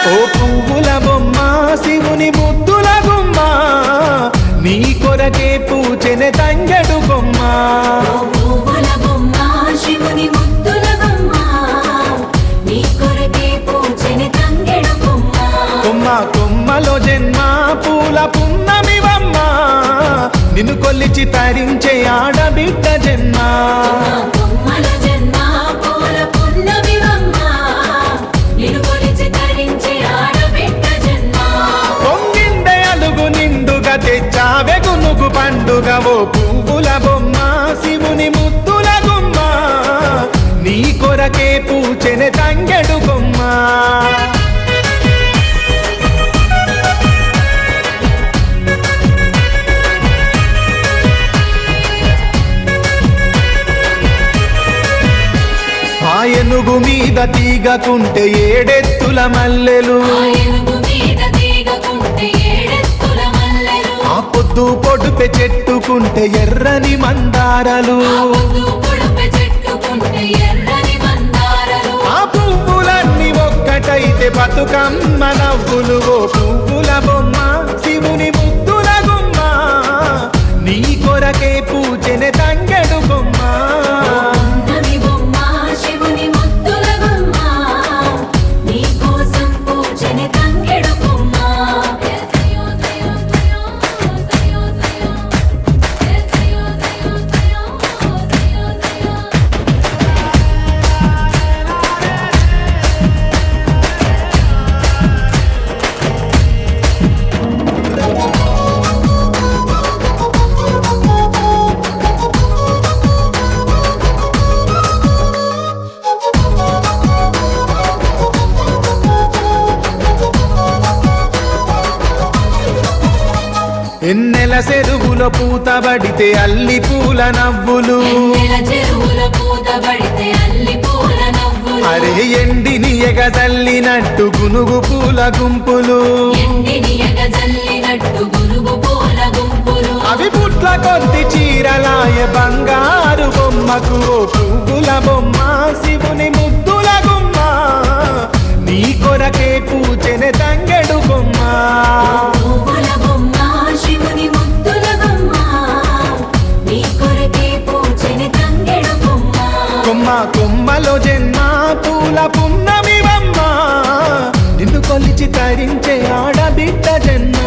ఓ పువ్వుల బొమ్మ శివుని ముద్దుల గుమ్మ నీ కొరకే పూచెనే తంగెడు కొమ్మ పువ్వుల బొమ్మ శివుని ముద్దుల గుమ్మ నీ కొరకే పూచెనే తంగెడు కొమ్మ కొమ్మ కొమ్మలో జన్మ పూల పున్నమివమ్మ నిన్ను కొల్లిచి తరించే ఆడబిడ్డ జన్మ కొమ్మల జన్మ పూల పున్నమివమ్మ నిన్ను కొలిచి తరించి ఆడబిడ్డ జన్మ పొంగిండే అలుగు నిండుగా తెచ్చావె గునుగు పండుగ ఓ పువ్వుల బొమ్మ శివుని ముద్దుల గుమ్మ నీ కొరకే పూచెనే తంగెడు కొమ్మ ఏనుగు మీద తీగకుంటే ఏడెత్తుల మల్లెలు ఆ పొద్దు పొడుపె చెట్టుకుంటే ఎర్రని మందారలు ఆ పువ్వులన్నీ ఒక్కటైతే బతుకమ్మ నవ్వులు ఓ పువ్వుల బొమ్మ శివుని ముద్దుల గుమ్మ నీ కొరకే పూచెనే తంగెడు కొమ్మ ఎన్నెల చెరువులో పూతబడితే అల్లి పూల నవ్వులు అరే ఎండిని ఎగజల్లినట్టు గునుగు పూల గుంపులు అవి పుట్ల కొద్ది చీరలాయ బంగారు బొమ్మకు ఓ పువ్వుల బొమ్మ శివుని ముద్దుల గుమ్మ నీ కొరకే పూచెనే తంగెడు కొమ్మ శివుని ముద్దుల గుమ్మ నీ కొరకే పూచెనే తంగెడు కొమ్మ కొమ్మ కొమ్మలో జన్మ పూల పున్నమివమ్మ నిన్ను కొలిచి తరించే ఆడబిడ్డ జన్మ